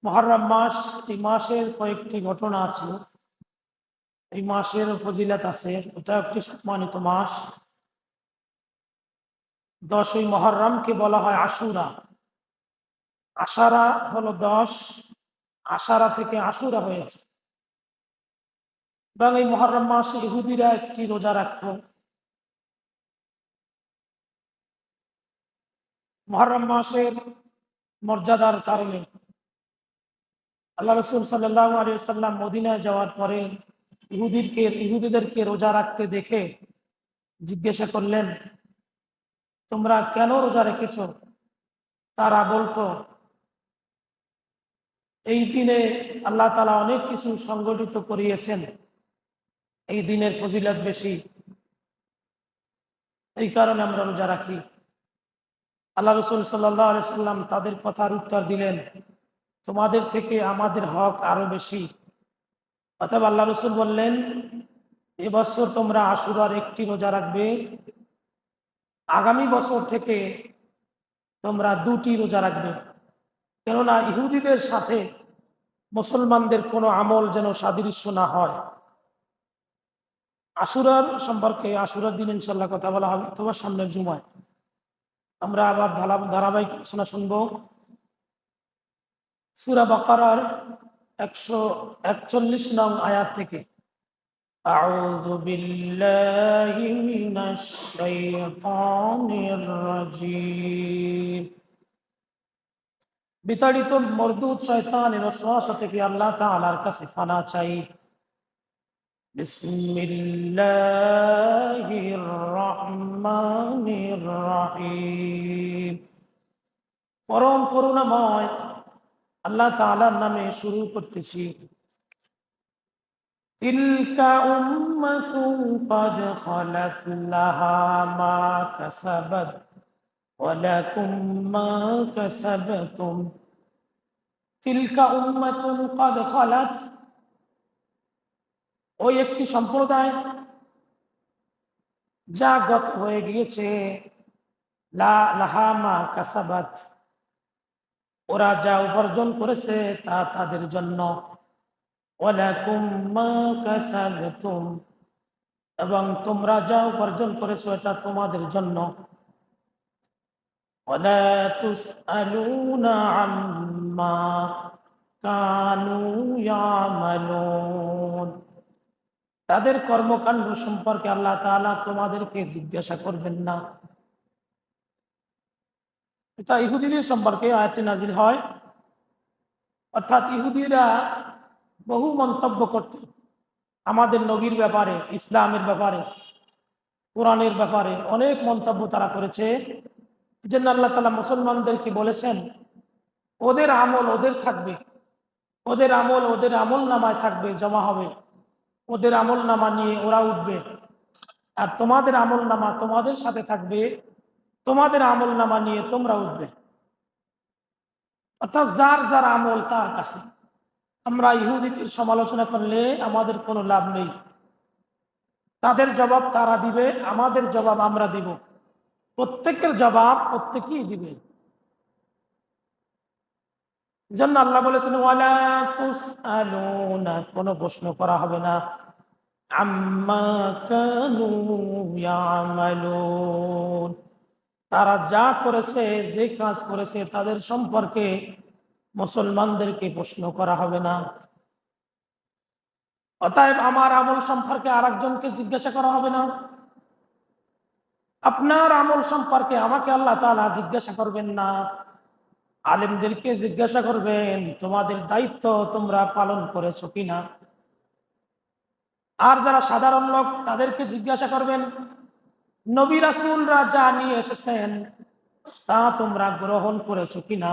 মুহররম মাস, এই মাসের কয়েকটি ঘটনা আছে, এই মাসের ফজিলত আছে। এটা একটি সম্মানিত মাস। 10ই মুহররমকে বলা হয় আশুরা। আশারা হলো 10, আশারা থেকে আশুরা হয়েছে। এবং এই মুহররম মাসে ইহুদিরা একটি রোজা রাখত। মুহররম মাসের মর্যাদার কারণে আল্লাহ রসুল সাল্লাল্লাহু আলাইহি ওয়াসাল্লাম মদিনায় যাওয়ার পরে ইহুদিদেরকে রোজা রাখতে দেখে জিজ্ঞাসা করলেন, তোমরা কেন রোজা রেখেছ? তারা বলতো, এই দিনে আল্লাহ তাআলা অনেক কিছু সংগঠিত করিয়েছেন, এই দিনের ফজিলত বেশি, এই কারণে আমরা রোজা রাখি। আল্লাহ রসুল সাল্লাল্লাহু আলাইহি সাল্লাম তাদের কথার উত্তর দিলেন, তোমাদের থেকে আমাদের হক আরো বেশি। অতএব আল্লাহ রসুল বললেন, এবছর তোমরা আশুরার একটি রোজা রাখবে, আগামী বছর থেকে তোমরা 2টি রোজা রাখবে। কেননা ইহুদিদের সাথে মুসলমানদের কোনো আমল যেন সাদৃশ্য না হয়। আশুরার সম্পর্কে আশুরার দিন ইনশাল্লাহ কথা বলা হবে, অথবা সামনের জুমায় আমরা আবার ধারাবাহিক আলোচনা শুনব। সূরা বাকারার 141 নং আয়াত থেকে। আউযু বিল্লাহি মিনাশ শাইতানির রাজীম। বিতাড়িত মরদুদ শয়তানের ওয়াসওয়াসা থেকে আল্লাহ তাআলার কাছে পানাহ চাই। বিসমিল্লাহির রহমানির রহিম। পরম করুণাময় আল্লাহ তাআলার নামে শুরু করতেছি। তিলকা উম্মাতুন ক্বাদ খালাত লাহা মা কাসাবাত ওয়া লাকুম মা কাসাবতুম। তিলকা উম্মাতুন ক্বাদ খালাত, ওই একটি সম্প্রদায় যা গত হয়ে গিয়েছে, লাহা মা কাসাবাত, ওরা যা উপার্জন করেছে তা তাদের জন্য, ওয়ালাকুম মা কাসাবতুম, এবং তোমরা যা উপার্জন করেছো এটা তোমাদের জন্য। ওয়ালা তুসআলুনা আম্মা কানু ইয়ামালুন, তাদের কর্মকাণ্ড সম্পর্কে আল্লাহ তাআলা তোমাদেরকে জিজ্ঞাসা করবেন না। এটা ইহুদিদের সম্পর্কে আয়াতটি নাজিল হয়। অর্থাৎ ইহুদিরা বহু মন্তব্য করত আমাদের নবীর ব্যাপারে, ইসলামের ব্যাপারে, কোরআনের ব্যাপারে অনেক মন্তব্য তারা করেছে। এই জন্য আল্লাহ তাআলা মুসলমানদেরকে বলেছেন, ওদের আমল ওদের থাকবে, ওদের আমল নামায় থাকবে, জমা হবে, ওদের আমল নামা নিয়ে ওরা উঠবে, আর তোমাদের আমল নামা তোমাদের সাথে থাকবে, তোমাদের আমল নামা নিয়ে তোমরা উঠবে। অর্থাৎ যার যার আমল তার কাছে। আমরা ইহুদিদের সমালোচনা করলে আমাদের কোনো লাভ নেই, তাদের জবাব তারা দিবে, আমাদের জবাব আমরা দিব। প্রত্যেকের জবাব প্রত্যেকেই দিবে। জন্য আল্লাহ বলেছেন, ওয়ালা তুসআলুনা, কোনো প্রশ্ন করা হবে না, আম্মা কানু ইয়ামালুন, তারা যা করেছে, যে কাজ করেছে তাদের সম্পর্কে মুসলমানদেরকে প্রশ্ন করা হবে না। অতএব আমার আমল সম্পর্কে আরেকজনকে জিজ্ঞাসা করা হবে না, আপনার আমল সম্পর্কে আমাকে আল্লাহ তাআলা জিজ্ঞাসা করবেন না। আলেমদেরকে জিজ্ঞাসা করবেন, তোমাদের দায়িত্ব তোমরা পালন করেছো কিনা। আর যারা সাধারণ লোক তাদেরকে জিজ্ঞাসা করবেন, নবী রাসূলরা যা নিয়ে এসেছেন তা তোমরা গ্রহণ করেছো কিনা।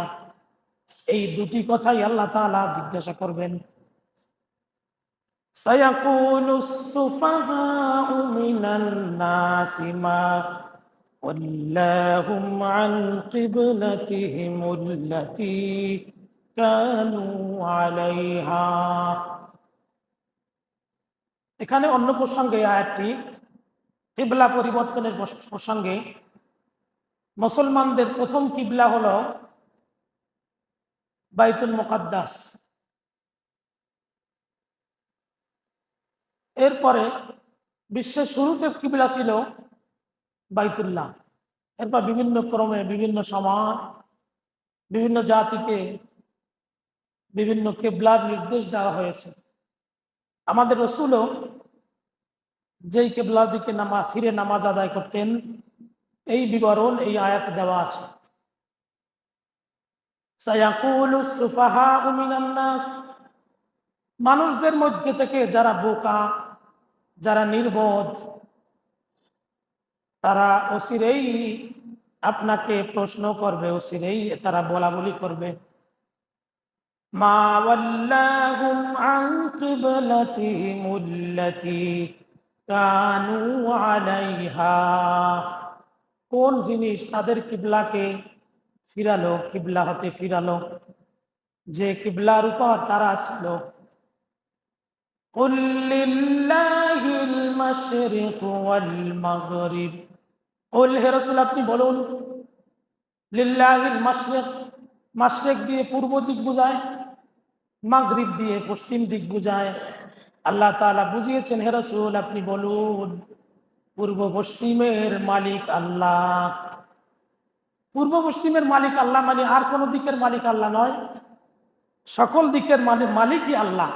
এই দুটি কথাই আল্লাহ তাআলা জিজ্ঞাসা করবেন। সায়াকুলুস সুফাহাউ মিনান নাসি মা ওয়াল্লাহুম আন কিবলাতিহিমুল্লাতী কানু আলাইহা। এখানে অন্য প্রসঙ্গে আয়াতটি কিবলা পরিবর্তনের প্রসঙ্গে। মুসলমানদের প্রথম কিবলা হলো বাইতুল মুকাদ্দাস। এরপরে বিশ্বের শুরুতে কিবলা ছিল বাইতুল্লাহ। এরপর বিভিন্ন ক্রমে বিভিন্ন সময় বিভিন্ন জাতিকে বিভিন্ন কিবলার নির্দেশ দেওয়া হয়েছে। আমাদের রসুলও যেই কিবলার দিকে ফিরে নামাজ আদায় করতেন, এই বিবরণ এই আয়াতে দেওয়া আছে। সায়াকুলুস সুফাহাউ মিনান নাস, মানুষদের মধ্যে থেকে যারা বোকা, যারা নির্বোধ, তারা অচিরেই আপনাকে প্রশ্ন করবে, অচিরেই তারা বলা বলি করবে, মা ওয়াল্লাহুম আন কিবলাতিহিমুল্লাতী কানু আলাইহা, কোন জিনিস তাদের কিবলাকে ফিরালো, কিবলা হতে ফিরালো, যে কিবলার উপর তারা ছিল। কুল লিল্লাহিল মাশরিক ওয়াল মাগরিব, কুল হে রাসূল আপনি বলুন, লিল্লাহিল মাশরিক, মাশরিক দিয়ে পূর্ব দিক বুঝায়, মাগরিব দিয়ে পশ্চিম দিক বুঝায়। আল্লাহ তাআলা বুঝিয়েছেন হে রাসূল আপনি বলুন, পূর্ব পশ্চিমের মালিক আল্লাহ। পূর্ব পশ্চিমের মালিক আল্লাহ মানে আর কোনো দিকের মালিক আল্লাহ নয়, সকল দিকের মালিকই আল্লাহ।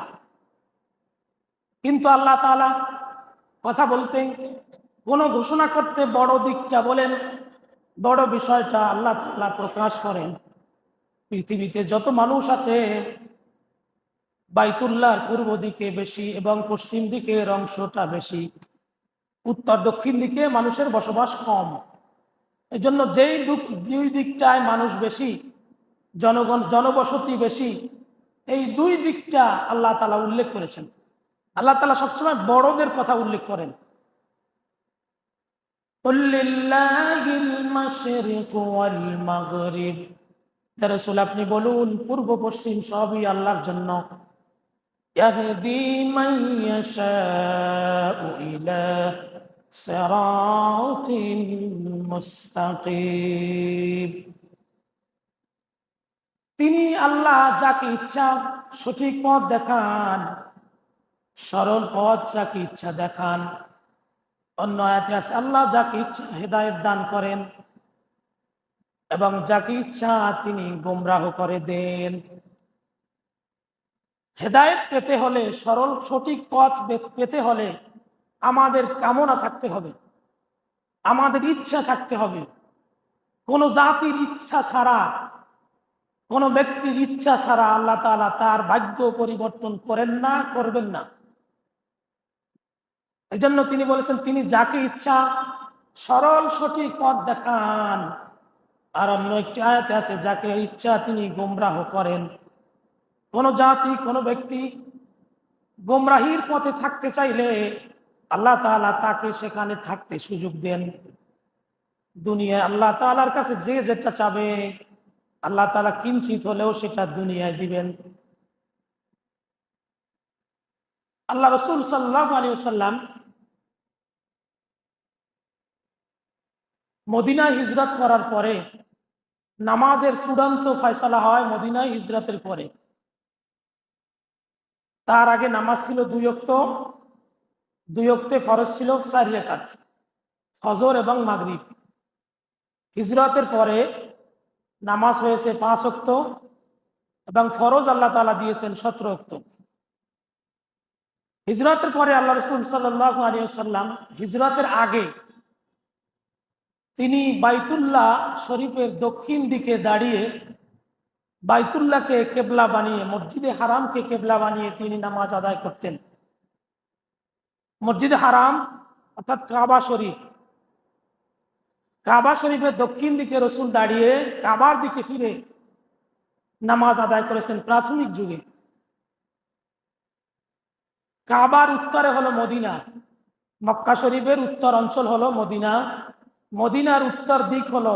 কিন্তু আল্লাহ তাআলা কথা বলতেন, কোনো ঘোষণা করতে বড় দিকটা বলেন, বড় বিষয়টা আল্লাহ তাআলা প্রকাশ করেন। পৃথিবীতে যত মানুষ আছে, বাইতুল্লাহর পূর্ব দিকে বেশি এবং পশ্চিম দিকের অংশটা বেশি, উত্তর দক্ষিণ দিকে মানুষের বসবাস কম। এই জন্য যেই দুই দিকটায় মানুষ বেশি, জনবসতি বেশি, এই দুই দিকটা আল্লাহ তাআলা উল্লেখ করেছেন। আল্লাহ তাআলা সবসময় বড়দের কথা উল্লেখ করেন। কুল লিল্লাহিল মাশরিক ওয়াল মাগরিব, হে রাসূল আপনি বলুন পূর্ব পশ্চিম সবই আল্লাহর জন্য। ইয়াহদি মান ইয়াশাউ ইলা সিরাতিন মুস্তাকিম, তিনি আল্লাহ যাকে ইচ্ছা সঠিক পথ দেখান, সরল পথ যাকে ইচ্ছা দেখান। অন্য আয়াতে আছে আল্লাহ যাকে ইচ্ছা হেদায়েত দান করেন এবং যাকে ইচ্ছা তিনি গোমরাহ করে দেন। হেদায়েত পেতে হলে, সরল সঠিক পথ পেতে হলে আমাদের কামনা থাকতে হবে, আমাদের ইচ্ছা থাকতে হবে। কোনো জাতির ইচ্ছা ছাড়া, কোনো ব্যক্তির ইচ্ছা ছাড়া আল্লাহ তাআলা তার ভাগ্য পরিবর্তন করেন না, করবেন না। এই জন্য তিনি বলেছেন তিনি যাকে ইচ্ছা সরল সঠিক পথ দেখান। আর অন্য একটি আয়াতে আছে যাকে ইচ্ছা তিনি গোমরাহ করেন। কোন জাতি, কোনো ব্যক্তি গোমরাহির পথে থাকতে চাইলে আল্লাহ তাআলা তাকে সেখানে থাকতে সুযোগ দেন। দুনিয়ায় আল্লাহ তাআলার কাছে যে যেটা চাবে আল্লাহ তাআলা কিঞ্চিত হলেও সেটা দুনিয়ায় দিবেন। আল্লাহ রাসূল সাল্লাল্লাহু আলাইহি ওয়াসাল্লাম মদিনায় হিজরত করার পরে নামাজের চূড়ান্ত ফয়সালা হয় মদিনায় হিজরতের পরে। তার আগে নামাজ ছিল 2 ওয়াক্ত, 2 ওয়াক্তে ফরজ ছিল 4 রাকাত, ফজর এবং মাগরিব। হিজরতের পরে নামাজ হয়েছে 5 ওয়াক্ত এবং ফরজ আল্লাহ তাআলা দিয়েছেন 17 ওয়াক্ত। হিজরতের পরে আল্লাহ রাসূল সাল্লাল্লাহু আলাইহি ওয়াসাল্লাম হিজরতের আগে তিনি বাইতুল্লাহ শরীফের দক্ষিণ দিকে দাঁড়িয়ে বাইতুল্লাহকে কেবলা বানিয়ে, মসজিদে হারামকে কেবলা বানিয়ে তিনি নামাজ আদায় করতেন। মসজিদে হারাম অর্থাৎ কাবা শরীফ, কাবা শরীফের দক্ষিণ দিকে রসুল দাঁড়িয়ে কাবার দিকে ফিরে নামাজ আদায় করেছেন প্রাথমিক যুগে। কাবার উত্তরে হলো মদিনা, মক্কা শরীফের উত্তর অঞ্চল হলো মদিনা, মদিনার উত্তর দিক হলো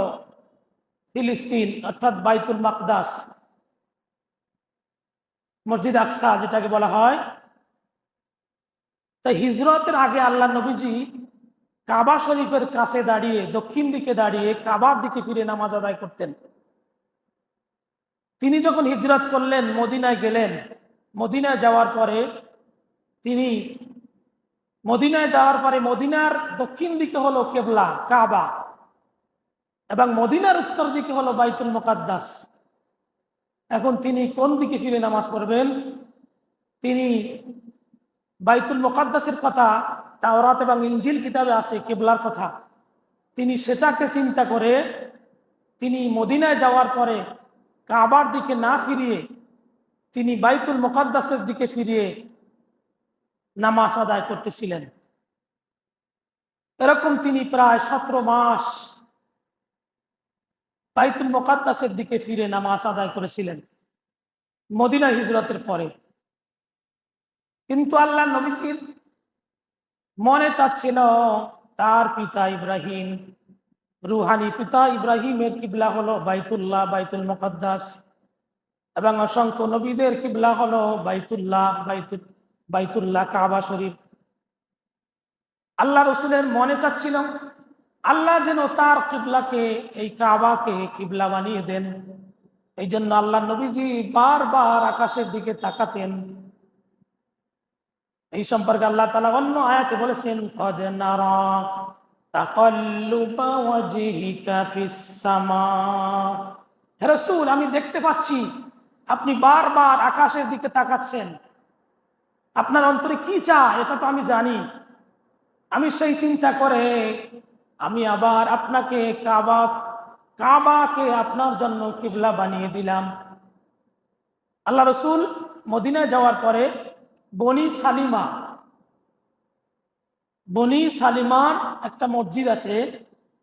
ফিলিস্তিন অর্থাৎ বাইতুল মাকদাস, মসজিদ আকসা যেটাকে বলা হয়। তাই হিজরতের আগে আল্লাহ নবীজি কাবা শরীফের কাছে দাঁড়িয়ে, দক্ষিণ দিকে দাঁড়িয়ে কাবার দিকে ফিরে নামাজ আদায় করতেন। তিনি যখন হিজরত করলেন, মদিনায় গেলেন, মদিনায় যাওয়ার পরে তিনি মদিনার দক্ষিণ দিকে হলো কেবলা কাবা, এবং মদিনার উত্তর দিকে হলো বাইতুল মুকাদ্দাস। এখন তিনি কোন দিকে ফিরে নামাজ পড়বেন? তিনি বাইতুল মুকাদ্দাসের কথা তাওরাত এবং ইনজিল কিতাবে আছে, কেবলার কথা। তিনি সেটাকে চিন্তা করে তিনি মদিনায় যাওয়ার পরে কাবার দিকে না ফিরিয়ে তিনি বাইতুল মুকাদ্দাসের দিকে ফিরিয়ে নামাজ আদায় করতেছিলেন। এরকম তিনি প্রায় 17 মাস বাইতুল মুকাদ্দাসের দিকে ফিরে নামাজ আদায় করেছিলেন মদিনা হিজরতের পরে। কিন্তু আল্লাহ নবীজির মনে চাচ্ছিল তার পিতা ইব্রাহিম, রুহানি পিতা ইব্রাহিমের কিবলা হলো বাইতুল্লাহ, বাইতুল মুকাদ্দাস, এবং অসংখ্য নবীদের কিবলা হলো বাইতুল্লাহ কাবা শরীফ। আল্লাহ রসুলের মনে চাচ্ছিল আল্লাহ যেন তার কিবলাকে, এই কাবাকে কিবলা বানিয়ে দেন। এই জন্য আল্লাহ নবীজি বারবার আকাশের দিকে তাকাতেন। এই সম্পর্কে আল্লাহ তাআলা অন্য আয়াতে বলেছেন, কদ নারা তাকাল্লুবা ওয়াজহিকা ফিস সামা। হে রাসূল, আমি দেখতে পাচ্ছি আপনি বারবার আকাশের দিকে তাকাচ্ছেন। আপনার অন্তরে কি চায় এটা তো আমি জানি। আমি সেই চিন্তা করে আমি আবার আপনাকে কাবাকে আপনার জন্য কিবলা বানিয়ে দিলাম। আল্লাহ রসুল মদিনায় যাওয়ার পরে বনি সালিমার একটা মসজিদ আছে,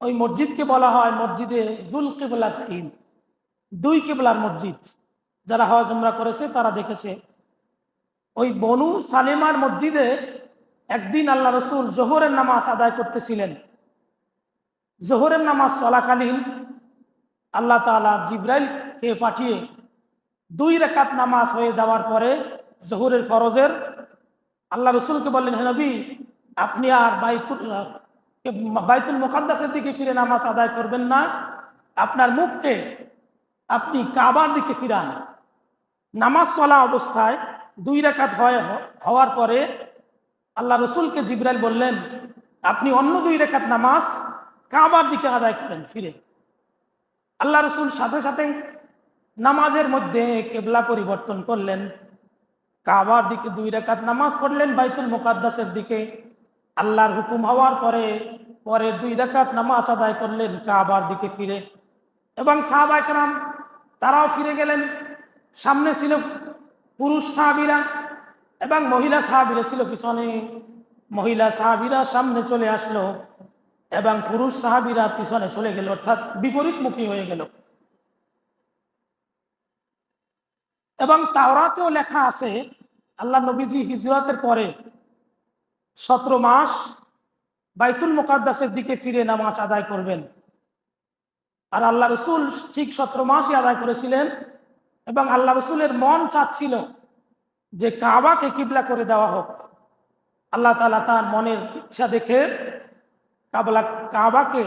ওই মসজিদকে বলা হয় মসজিদে জুল কিবলাতাইন, 2 কিবলার মসজিদ। যারা হজ উমরা করেছে তারা দেখেছে। ওই বনু সালিমার মসজিদে একদিন আল্লাহ রসুল জোহরের নামাজ আদায় করতেছিলেন। জোহরের নামাজ চলাকালীন আল্লাহ তাআলা জিবরাইলকে পাঠিয়ে 2 রাকাত নামাজ হয়ে যাওয়ার পরে জোহরের ফরজের আল্লাহ রসুলকে বললেন, হে নবী, আপনি আর বাইতুল মুকাদ্দাসের দিকে ফিরে নামাজ আদায় করবেন না, আপনার মুখকে আপনি কাবার দিকে ফিরান। নামাজ চলা অবস্থায় 2 রাকাত হওয়ার পরে আল্লাহ রসুলকে জিবরাইল বললেন, আপনি অন্য 2 রাকাত নামাজ কাবার দিকে আদায় করেন ফিরে। আল্লাহ রসুল সাথে সাথে নামাজের মধ্যে কেবলা পরিবর্তন করলেন, কাবার দিকে 2 রাকাত নামাজ পড়লেন বাইতুল মুকাদ্দাসের দিকে। আল্লাহর হুকুম হওয়ার পরে 2 রাকাত নামাজ আদায় করলেন কাবার দিকে ফিরে। এবং সাহাবায়ে কেরাম তারাও ফিরে গেলেন। সামনে ছিল পুরুষ সাহাবীরা এবং মহিলা সাহাবীরা ছিল পিছনে। মহিলা সাহাবীরা সামনে চলে আসলো এবং পুরুষ সাহাবীরা পিছনে চলে গেল, অর্থাৎ বিপরীতমুখী হয়ে গেল। এবং তাওরাতেও লেখা আছে আল্লাহ নবীজি হিজরতের পরে 17 মাস বাইতুল মুকাদ্দাসের দিকে ফিরে নামাজ আদায় করবেন। আর আল্লাহ রসুল ঠিক 17 মাসই আদায় করেছিলেন। এবং আল্লাহ রসুলের মন চাচ্ছিল যে কাবাকে কিবলা করে দেওয়া হোক। আল্লাহ তাআলা তার মনের ইচ্ছা দেখে কাবাকে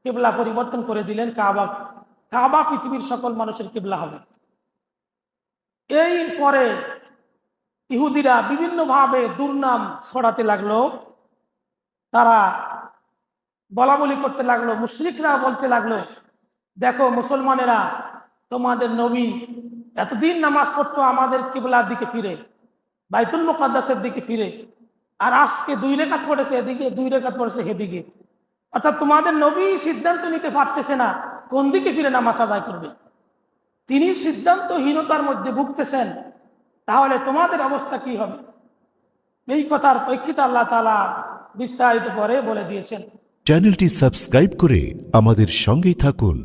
কিবলা পরিবর্তন করে দিলেন। কাবা পৃথিবীর সকল মানুষের কিবলা হবে। এই পরে ইহুদিরা বিভিন্নভাবে দুর্নাম ছড়াতে লাগলো। তারা বলাবলি করতে লাগলো, মুশরিকরা বলতে লাগলো, দেখো মুসলমানেরা, তোমাদের নবী এতদিন নামাজ পড়তো আমাদের কিবলার দিকে ফিরে, বাইতুল মুকাদ্দাসের দিকে ফিরে, আর আজকে 2 রাকাত পড়েছে এদিকে, 2 রাকাত পড়েছে সেদিকে। অর্থাৎ তোমাদের নবী সিদ্ধান্ত নিতে পারতেছে না কোন দিকে ফিরে নামাজ আদায় করবে। তিনি সিদ্ধান্তহীনতার মধ্যে ভুগতেছেন, তাহলে তোমাদের অবস্থা কি হবে? এই কথার প্রেক্ষিতে আল্লাহ তাআলা বিস্তারিত করে বলে দিয়েছেন। চ্যানেলটি সাবস্ক্রাইব করে আমাদের সঙ্গেই থাকুন।